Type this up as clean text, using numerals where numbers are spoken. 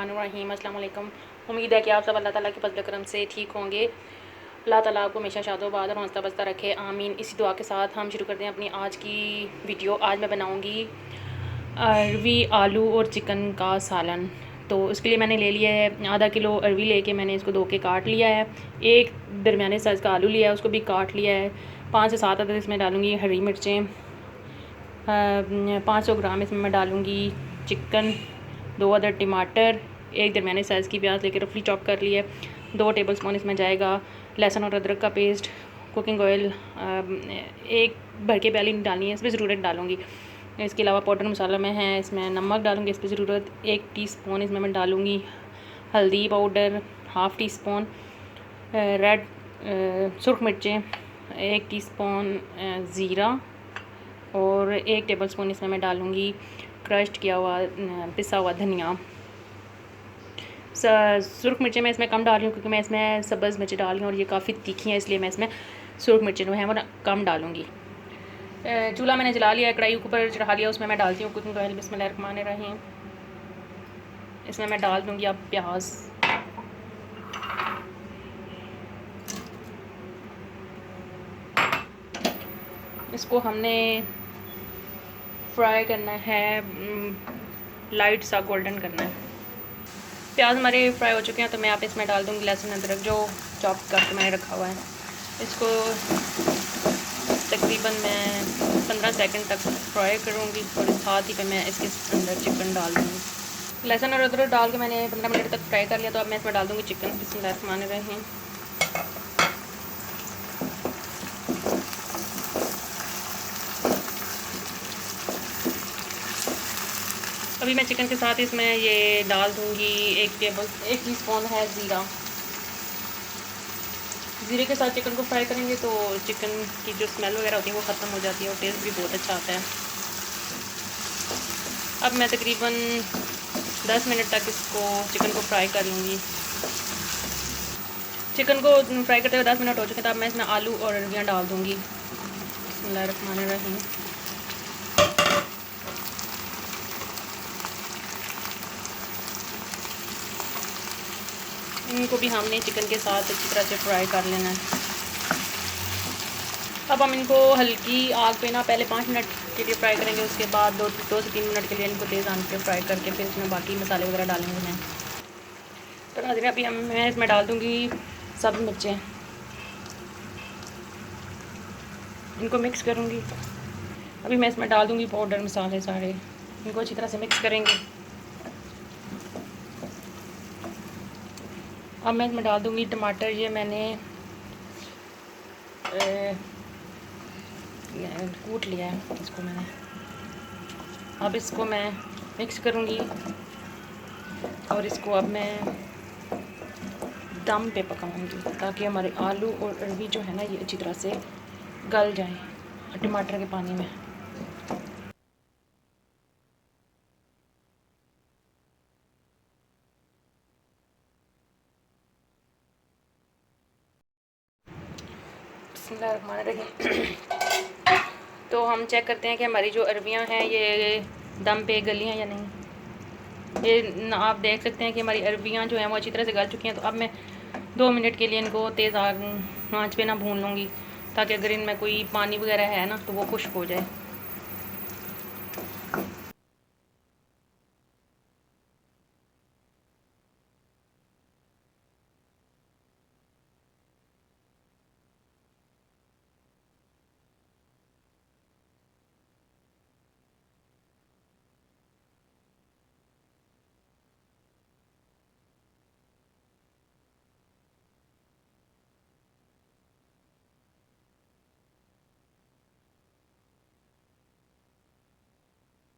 बिस्मिल्लाहिर्रहमानिर्रहीम। अस्सलाम वालेकुम। उम्मीद है कि आप सब अल्लाह ताला के फज़ल करम से ठीक होंगे। अल्लाह ताला आपको हमेशा शादोबाद और हौसला बस्ता रखे, आमीन। इसी दुआ के साथ हम शुरू करते हैं अपनी आज की वीडियो। आज मैं बनाऊँगी अरवी आलू और चिकन का सालन। तो उसके लिए मैंने ले लिया है आधा किलो अरवी लेके मैंने इसको धो के काट लिया है। एक दरमियाने साइज़ का आलू लिया है, उसको भी काट लिया है। 5 से 7 अदद इसमें डालूँगी हरी मिर्चें। 500 ग्राम इसमें मैं डालूँगी चिकन, 2 अदद टमाटर, एक दरमियाने साइज़ की प्याज लेकर रफली चॉप कर ली है। 2 टेबलस्पून इसमें जाएगा लहसुन और अदरक का पेस्ट। कुकिंग ऑयल 1 भर के प्याली डालनी है, इस पर ज़रूरत डालूँगी। इसके अलावा पाउडर मसाला में है, इसमें नमक डालूँगी इस पर ज़रूरत। 1 टीस्पून इसमें मैं डालूँगी हल्दी powder, half teaspoon red सुरख मिर्चें, 1 टीस्पून ज़ीरा और 1 टेबलस्पून इसमें मैं डालूँगी क्रश्ड किया हुआ पिसा हुआ धनिया। सुरख मिर्चें मैं इसमें कम डाल रही हूँ क्योंकि मैं इसमें सब्ज़ मिर्च डाल रही हूँ और ये काफ़ी तीखी हैं, इसलिए मैं इसमें सुरख मिर्चें जो हैं वो कम डालूँगी। चूल्हा मैंने जला लिया है, कढ़ाई ऊपर चढ़ा लिया, उसमें मैं डालती हूँ कुकिंग ऑयल। बिस्मिल्लाहिर्रहमानिर्रहीम। इसमें मैं डाल दूँगी अब प्याज। इसको हमने फ्राई करना है, लाइट सा गोल्डन करना है। प्याज हमारे फ्राई हो चुके हैं तो मैं आप इसमें डाल दूँगी लहसुन अदरक जो चॉप करके मैंने रखा हुआ है। इसको तकरीबन मैं 15 सेकंड तक फ्राई करूँगी और साथ ही पे मैं इसके अंदर चिकन डाल दूँगी। लहसुन और अदरक डाल के मैंने 15 मिनट तक फ्राई कर लिया, तो अब मैं इसमें डाल दूँगी चिकन। बिस्मिल्लाहिर्रहमानिर्रहीम। अभी मैं चिकन के साथ इसमें ये डाल दूँगी 1 टीस्पून है ज़ीरा। ज़ीरे के साथ चिकन को फ्राई करेंगे तो चिकन की जो स्मेल वगैरह होती है वो ख़त्म हो जाती है और टेस्ट भी बहुत अच्छा आता है। अब मैं तकरीबन 10 मिनट तक इसको चिकन को फ्राई कर लूँगी। चिकन को फ्राई करते हुए 10 मिनट हो चुके हैं, तो अब मैं इसमें आलू और अरवियाँ डाल दूँगी। बिस्मिल्लाहिर्रहमानिर्रहीम। इनको भी हमने चिकन के साथ अच्छी तरह से फ्राई कर लेना है। अब हम इनको हल्की आग पे ना पहले 5 मिनट के लिए फ्राई करेंगे, उसके बाद 2 से 3 मिनट के लिए इनको तेज़ आंच पे फ्राई करके फिर इसमें बाकी मसाले वगैरह डालेंगे मैं। तो नाज़रीन अभी मैं इसमें डाल दूँगी सब्ज़ मिर्चें, इनको मिक्स करूँगी। अभी मैं इसमें डाल दूँगी पाउडर मसाले सारे, इनको अच्छी तरह से मिक्स करेंगे। अब मैं इसमें डाल दूँगी टमाटर, ये मैंने कूट लिया है इसको मैंने। अब इसको मैं मिक्स करूँगी और इसको अब मैं दम पे पकाऊँगी ताकि हमारे आलू और अरवी जो है ना ये अच्छी तरह से गल जाएं टमाटर के पानी में। तो हम चेक करते हैं कि हमारी जो अरवियां हैं ये दम पे गली हैं या नहीं। ये आप देख सकते हैं कि हमारी अरवियां जो हैं वो अच्छी तरह से गल चुकी हैं। तो अब मैं 2 मिनट के लिए इनको तेज़ आंच पे ना भून लूँगी ताकि अगर इनमें कोई पानी वगैरह है ना तो वो खुश्क हो जाए।